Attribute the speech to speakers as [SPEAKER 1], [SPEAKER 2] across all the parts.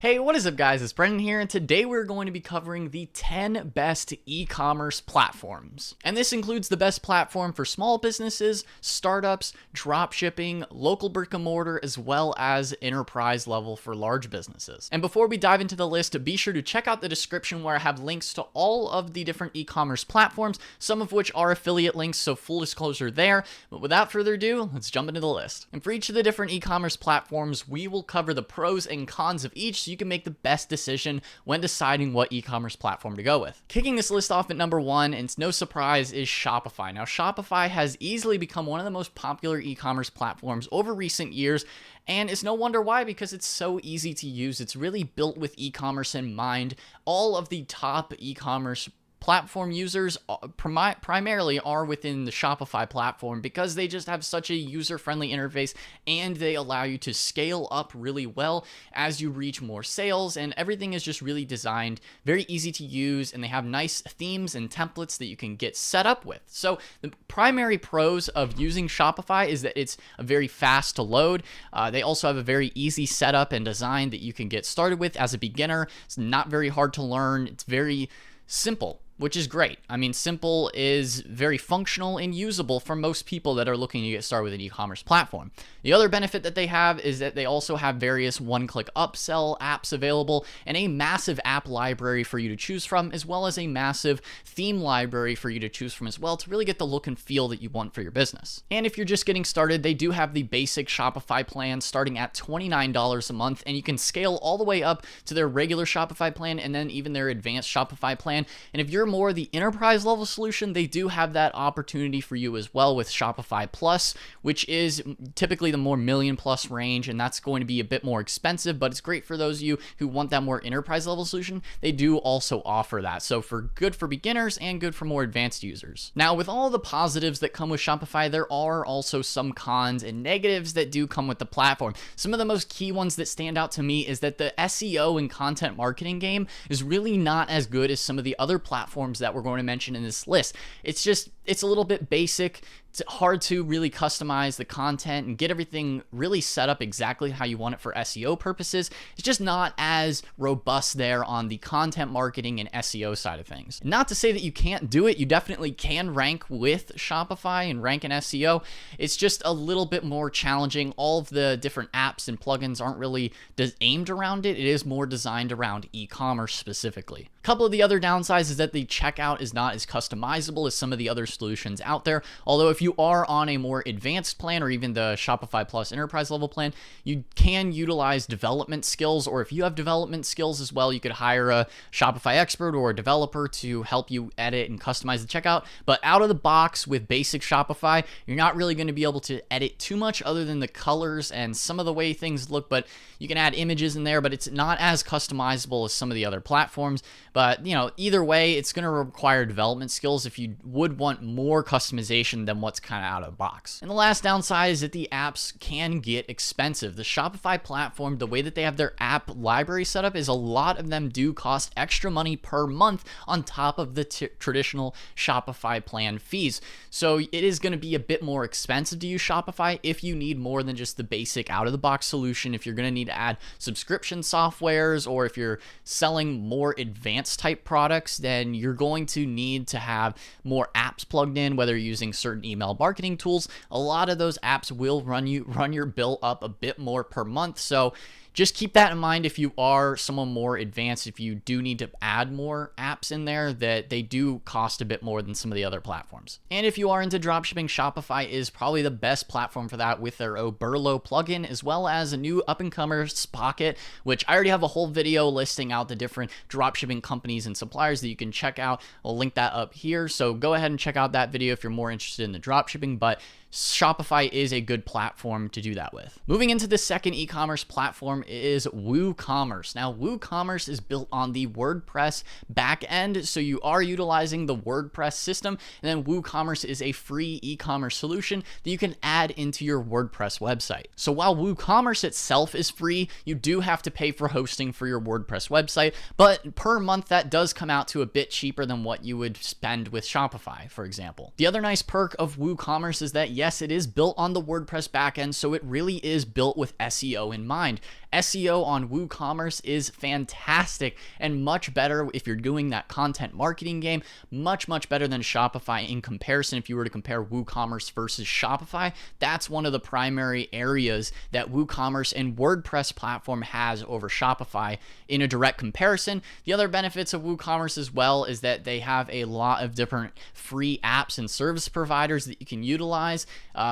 [SPEAKER 1] Hey, what is up guys, it's Brendan here, and today we're going to be covering the 10 best e-commerce platforms. And this includes the best platform for small businesses, startups, drop shipping, local brick and mortar, as well as enterprise level for large businesses. And before we dive into the list, be sure to check out the description where I have links to all of the different e-commerce platforms, some of which are affiliate links, so full disclosure there. But without further ado, let's jump into the list. And for each of the different e-commerce platforms, we will cover the pros and cons of each, so you can make the best decision when deciding what e-commerce platform to go with. Kicking this list off at number 1, and it's no surprise, is Shopify. Now, Shopify has easily become one of the most popular e-commerce platforms over recent years, and it's no wonder why, because it's so easy to use. It's really built with e-commerce in mind. All of the top e-commerce platform users primarily are within the Shopify platform because they just have such a user-friendly interface, and they allow you to scale up really well as you reach more sales, and everything is just really designed very easy to use, and they have nice themes and templates that you can get set up with. So the primary pros of using Shopify is that it's very fast to load. They also have a very easy setup and design that you can get started with as a beginner. It's not very hard to learn. It's very simple, which is great. I mean, simple is very functional and usable for most people that are looking to get started with an e-commerce platform. The other benefit that they have is that they also have various one-click upsell apps available, and a massive app library for you to choose from, as well as a massive theme library for you to choose from as well, to really get the look and feel that you want for your business. And if you're just getting started, they do have the basic Shopify plan starting at $29 a month, and you can scale all the way up to their regular Shopify plan and then even their advanced Shopify plan. And if you're more the enterprise level solution, they do have that opportunity for you as well with Shopify Plus, which is typically the more million plus range, and that's going to be a bit more expensive, but it's great for those of you who want that more enterprise level solution. They do also offer that, so good for beginners and good for more advanced users. Now, with all the positives that come with Shopify, there are also some cons and negatives that do come with the platform. Some of the most key ones that stand out to me is that the SEO and content marketing game is really not as good as some of the other platforms that we're going to mention in this list. It's a little bit basic. It's hard to really customize the content and get everything really set up exactly how you want it for SEO purposes. It's just not as robust there on the content marketing and SEO side of things. Not to say that you can't do it. You definitely can rank with Shopify and rank in SEO. It's just a little bit more challenging. All of the different apps and plugins aren't really aimed around it. It is more designed around e-commerce specifically. A couple of the other downsides is that the checkout is not as customizable as some of the other solutions out there. Although if you are on a more advanced plan or even the Shopify Plus enterprise level plan, you can utilize development skills, or if you have development skills as well, you could hire a Shopify expert or a developer to help you edit and customize the checkout. But out of the box with basic Shopify, you're not really going to be able to edit too much other than the colors and some of the way things look, but you can add images in there, but it's not as customizable as some of the other platforms. But, either way, it's going to require development skills if you would want more customization than what's kind of out of the box. And the last downside is that the apps can get expensive. The Shopify platform, the way that they have their app library set up, is a lot of them do cost extra money per month on top of the traditional Shopify plan fees. So it is going to be a bit more expensive to use Shopify if you need more than just the basic out-of-the-box solution. If you're going to need to add subscription softwares, or if you're selling more advanced type products, then you're going to need to have more apps plugged in, whether you're using certain email marketing tools. A lot of those apps will run your bill up a bit more per month. So just keep that in mind if you are someone more advanced. If you do need to add more apps in there, that they do cost a bit more than some of the other platforms. And if you are into dropshipping, Shopify is probably the best platform for that, with their Oberlo plugin, as well as a new up-and-comer Spocket, which I already have a whole video listing out the different dropshipping companies and suppliers that you can check out. I'll link that up here. So go ahead and check out that video if you're more interested in the dropshipping, but Shopify is a good platform to do that with. Moving into the second e-commerce platform is WooCommerce. Now, WooCommerce is built on the WordPress backend, so you are utilizing the WordPress system, and then WooCommerce is a free e-commerce solution that you can add into your WordPress website. So while WooCommerce itself is free, you do have to pay for hosting for your WordPress website, but per month that does come out to a bit cheaper than what you would spend with Shopify, for example. The other nice perk of WooCommerce is that yes, it is built on the WordPress backend, so it really is built with SEO in mind. SEO on WooCommerce is fantastic and much better if you're doing that content marketing game, much better than Shopify in comparison. If you were to compare WooCommerce versus Shopify, that's one of the primary areas that WooCommerce and WordPress platform has over Shopify in a direct comparison. The other benefits of WooCommerce as well is that they have a lot of different free apps and service providers that you can utilize,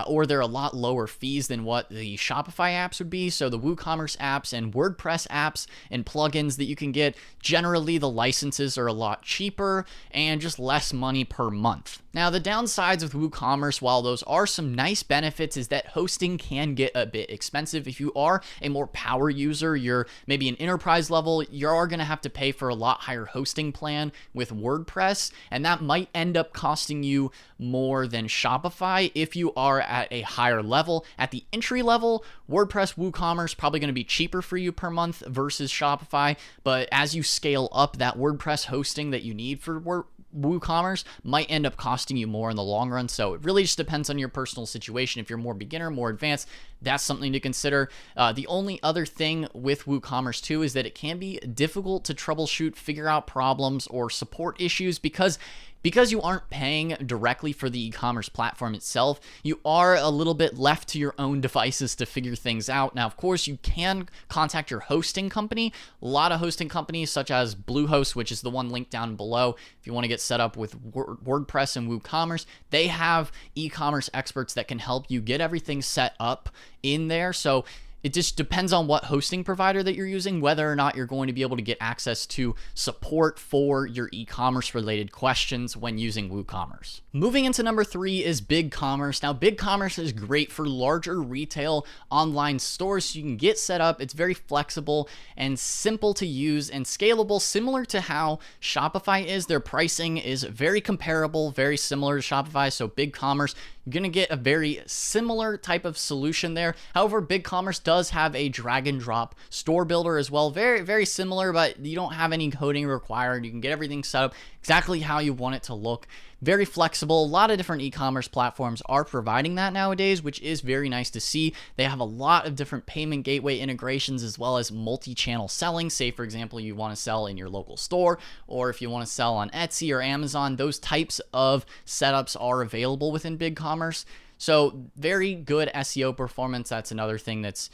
[SPEAKER 1] or they're a lot lower fees than what the Shopify apps would be. So the WooCommerce apps and WordPress apps and plugins that you can get, generally the licenses are a lot cheaper and just less money per month. Now, the downsides with WooCommerce, while those are some nice benefits, is that hosting can get a bit expensive. If you are a more power user, you're maybe an enterprise level, you are going to have to pay for a lot higher hosting plan with WordPress, and that might end up costing you more than Shopify if you are at a higher level. At the entry level, WordPress, WooCommerce probably going to be cheaper for you per month versus Shopify, but as you scale up, that WordPress hosting that you need for WooCommerce might end up costing you more in the long run. So it really just depends on your personal situation. If you're more beginner, more advanced, that's something to consider. The only other thing with WooCommerce too is that it can be difficult to troubleshoot, figure out problems or support issues because you aren't paying directly for the e-commerce platform itself. You are a little bit left to your own devices to figure things out. Now, of course, you can contact your hosting company. A lot of hosting companies such as Bluehost, which is the one linked down below, if you want to get set up with WordPress and WooCommerce, they have e-commerce experts that can help you get everything set up in there. So it just depends on what hosting provider that you're using, whether or not you're going to be able to get access to support for your e-commerce related questions when using WooCommerce. Moving into number 3 is BigCommerce. Now, BigCommerce is great for larger retail online stores. So you can get set up. It's very flexible and simple to use and scalable, similar to how Shopify is. Their pricing is very comparable, very similar to Shopify. So BigCommerce, you're going to get a very similar type of solution there. However, BigCommerce does have a drag and drop store builder as well. Very similar, but you don't have any coding required. You can get everything set up exactly how you want it to look. Very flexible. A lot of different e-commerce platforms are providing that nowadays, which is very nice to see. They have a lot of different payment gateway integrations as well as multi-channel selling. Say, for example, you want to sell in your local store, or if you want to sell on Etsy or Amazon, those types of setups are available within BigCommerce. So very good SEO performance. That's another thing that's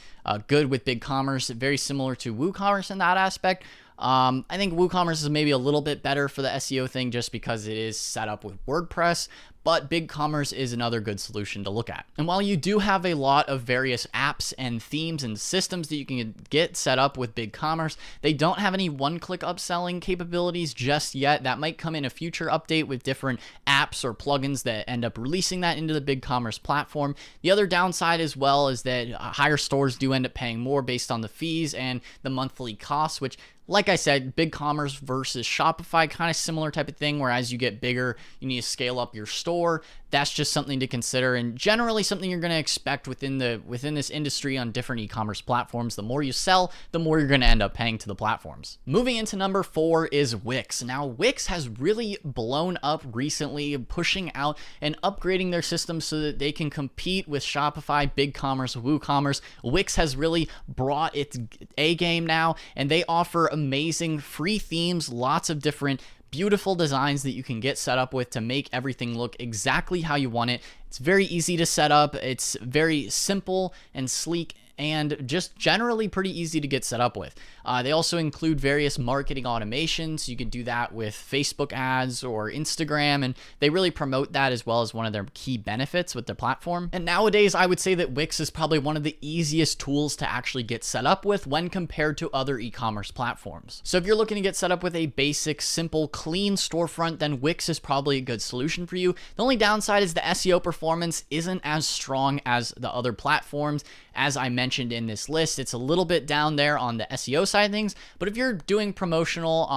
[SPEAKER 1] good with BigCommerce. Very similar to WooCommerce in that aspect. I think WooCommerce is maybe a little bit better for the SEO thing just because it is set up with WordPress, but BigCommerce is another good solution to look at. And while you do have a lot of various apps and themes and systems that you can get set up with BigCommerce, they don't have any one-click upselling capabilities just yet. That might come in a future update with different apps or plugins that end up releasing that into the BigCommerce platform. The other downside as well is that higher stores do end up paying more based on the fees and the monthly costs, which, like I said, BigCommerce versus Shopify, kind of similar type of thing, where as you get bigger, you need to scale up your store. That's just something to consider, and generally something you're going to expect within this industry on different e-commerce platforms. The more you sell, the more you're going to end up paying to the platforms. Moving into number 4 is Wix. Now, Wix has really blown up recently, pushing out and upgrading their system so that they can compete with Shopify, BigCommerce, WooCommerce. Wix has really brought its A game now, and they offer amazing free themes, lots of different beautiful designs that you can get set up with to make everything look exactly how you want it. It's very easy to set up. It's very simple and sleek and just generally pretty easy to get set up with. They also include various marketing automations. You can do that with Facebook ads or Instagram, and they really promote that as well as one of their key benefits with their platform. And nowadays, I would say that Wix is probably one of the easiest tools to actually get set up with when compared to other e-commerce platforms. So if you're looking to get set up with a basic, simple, clean storefront, then Wix is probably a good solution for you. The only downside is the SEO performance isn't as strong as the other platforms. As I mentioned in this list, it's a little bit down there on the SEO side of things, but if you're doing promotional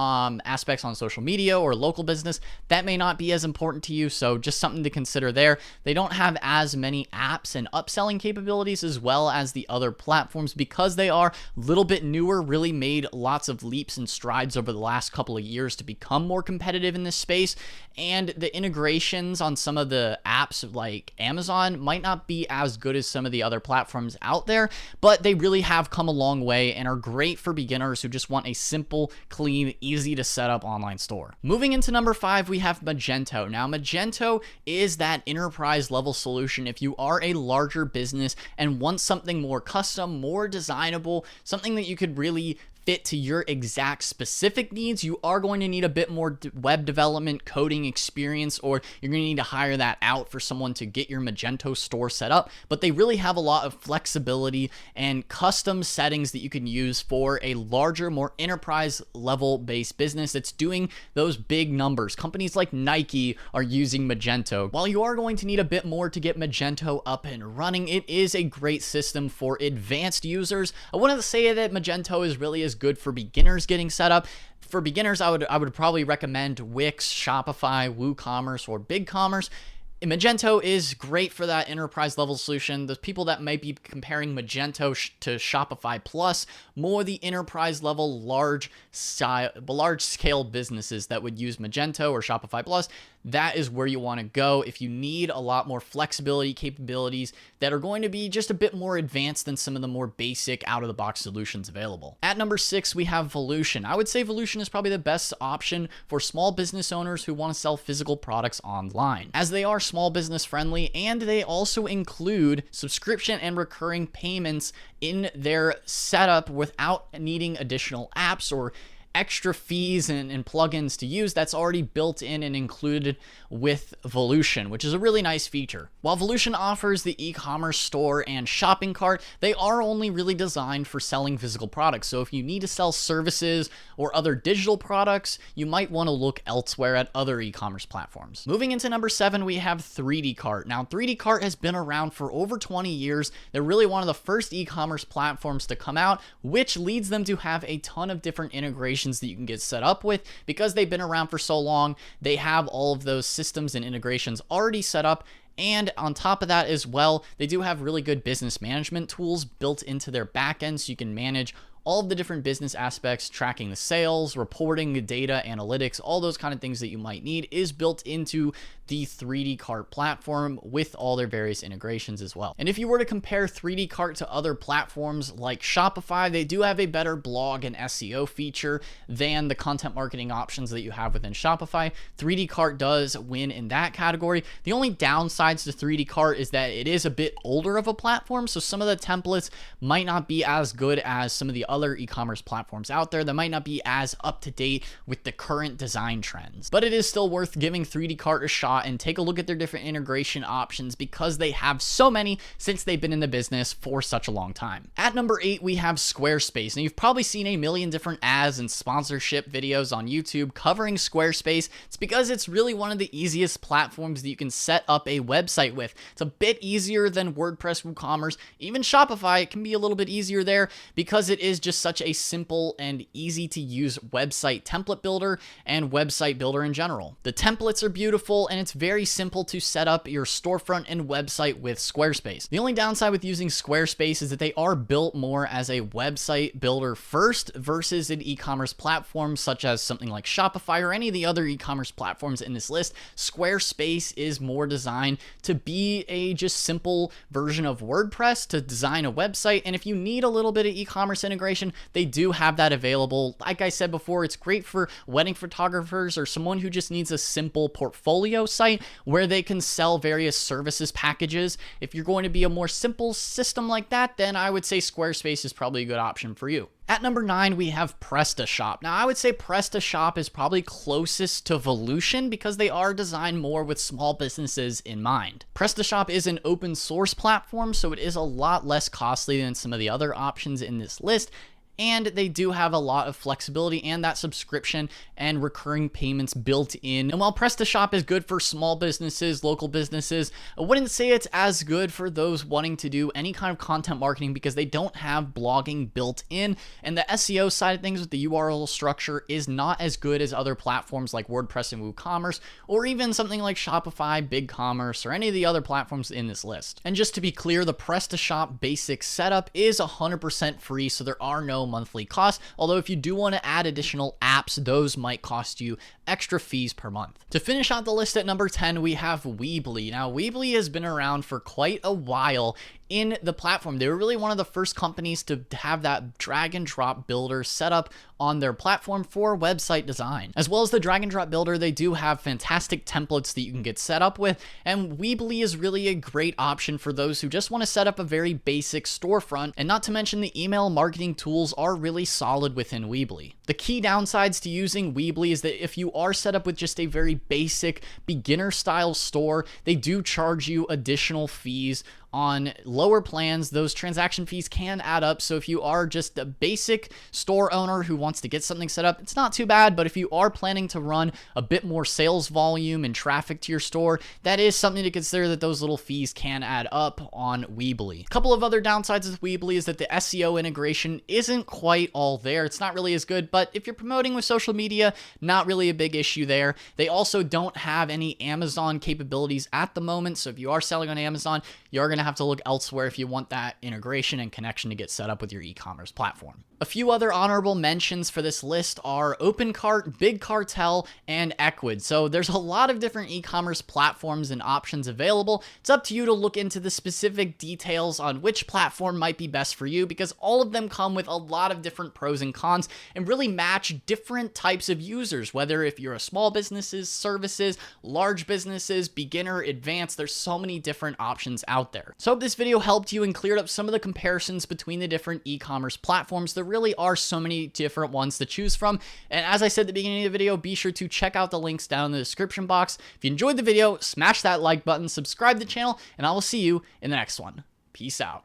[SPEAKER 1] aspects on social media or local business, that may not be as important to you, so just something to consider there. They don't have as many apps and upselling capabilities as well as the other platforms because they are a little bit newer, really made lots of leaps and strides over the last couple of years to become more competitive in this space, and the integrations on some of the apps like Amazon might not be as good as some of the other platforms out there. but they really have come a long way and are great for beginners who just want a simple, clean, easy to set up online store. Moving into number 5, we have Magento. Now, Magento is that enterprise level solution if you are a larger business and want something more custom, more designable, something that you could really fit to your exact specific needs. You are going to need a bit more web development coding experience, or you're going to need to hire that out for someone to get your Magento store set up, but they really have a lot of flexibility and custom settings that you can use for a larger, more enterprise level based business that's doing those big numbers. Companies like Nike are using Magento. While you are going to need a bit more to get Magento up and running, it is a great system for advanced users. I wouldn't say that Magento is really as good for beginners getting set up. For beginners, I would probably recommend Wix, Shopify, WooCommerce, or BigCommerce. Magento is great for that enterprise level solution. The people that might be comparing Magento to Shopify Plus, more the enterprise level, large scale businesses that would use Magento or Shopify Plus. That is where you want to go if you need a lot more flexibility capabilities that are going to be just a bit more advanced than some of the more basic out-of-the-box solutions available. At number 6, we have Volusion. I would say Volusion is probably the best option for small business owners who want to sell physical products online, as they are small business friendly and they also include subscription and recurring payments in their setup without needing additional apps or extra fees and plugins to use. That's already built in and included with Volusion, which is a really nice feature. While Volusion offers the e-commerce store and shopping cart, they are only really designed for selling physical products. So if you need to sell services or other digital products, you might want to look elsewhere at other e-commerce platforms. Moving into number 7, we have 3D Cart. Now, 3D Cart has been around for over 20 years. They're really one of the first e-commerce platforms to come out, which leads them to have a ton of different integrations that you can get set up with. Because they've been around for so long, they have all of those systems and integrations already set up. And on top of that as well, they do have really good business management tools built into their backend, so you can manage all of the different business aspects, tracking the sales, reporting the data, analytics, all those kind of things that you might need is built into the 3D Cart platform with all their various integrations as well. And if you were to compare 3D Cart to other platforms like Shopify, they do have a better blog and SEO feature than the content marketing options that you have within Shopify. 3D Cart does win in that category. The only downsides to 3D Cart is that it is a bit older of a platform, so some of the templates might not be as good as some of the other e-commerce platforms out there that might not be as up to date with the current design trends. But it is still worth giving 3D Cart a shot and take a look at their different integration options because they have so many since they've been in the business for such a long time. At number 8, we have Squarespace. And you've probably seen a million different ads and sponsorship videos on YouTube covering Squarespace. It's because it's really one of the easiest platforms that you can set up a website with. It's a bit easier than WordPress, WooCommerce, even Shopify. It can be a little bit easier there because it is just such a simple and easy to use website template builder and website builder in general. The templates are beautiful and it's very simple to set up your storefront and website with Squarespace. The only downside with using Squarespace is that they are built more as a website builder first versus an e-commerce platform such as something like Shopify or any of the other e-commerce platforms in this list. Squarespace is more designed to be a just simple version of WordPress to design a website, and if you need a little bit of e-commerce integration, they do have that available. Like I said before, it's great for wedding photographers or someone who just needs a simple portfolio site where they can sell various services packages. If you're going to be a more simple system like that, then I would say Squarespace is probably a good option for you. At number 9, we have Prestashop. Now, I would say Prestashop is probably closest to Volusion because they are designed more with small businesses in mind. Prestashop is an open source platform, so it is a lot less costly than some of the other options in this list. And they do have a lot of flexibility and that subscription and recurring payments built in. And while Prestashop is good for small businesses, local businesses, I wouldn't say it's as good for those wanting to do any kind of content marketing because they don't have blogging built in. And the SEO side of things with the URL structure is not as good as other platforms like WordPress and WooCommerce, or even something like Shopify, BigCommerce, or any of the other platforms in this list. And just to be clear, the Prestashop basic setup is 100% free, so there are no monthly costs, although if you do want to add additional apps, those might cost you extra fees per month. To finish out the list at number 10, we have Weebly. Now, Weebly has been around for quite a while in the platform. They were really one of the first companies to have that drag and drop builder set up on their platform for website design. As well as the drag and drop builder, they do have fantastic templates that you can get set up with, and Weebly is really a great option for those who just want to set up a very basic storefront, and not to mention the email marketing tools are really solid within Weebly. The key downsides to using Weebly is that if you are set up with just a very basic beginner style store, they do charge you additional fees on lower plans. Those transaction fees can add up. So if you are just a basic store owner who wants to get something set up, it's not too bad. But if you are planning to run a bit more sales volume and traffic to your store, that is something to consider, that those little fees can add up on Weebly. A couple of other downsides with Weebly is that the SEO integration isn't quite all there. It's not really as good, but if you're promoting with social media, not really a big issue there. They also don't have any Amazon capabilities at the moment. So if you are selling on Amazon, you're going to have to look elsewhere if you want that integration and connection to get set up with your e-commerce platform. A few other honorable mentions for this list are OpenCart, Big Cartel, and Ecwid. So there's a lot of different e-commerce platforms and options available. It's up to you to look into the specific details on which platform might be best for you, because all of them come with a lot of different pros and cons and really match different types of users, whether if you're a small businesses, services, large businesses, beginner, advanced, there's so many different options out there. So I hope this video helped you and cleared up some of the comparisons between the different e-commerce platforms. There really are so many different ones to choose from. And as I said at the beginning of the video, be sure to check out the links down in the description box. If you enjoyed the video, smash that like button, subscribe to the channel, and I will see you in the next one. Peace out.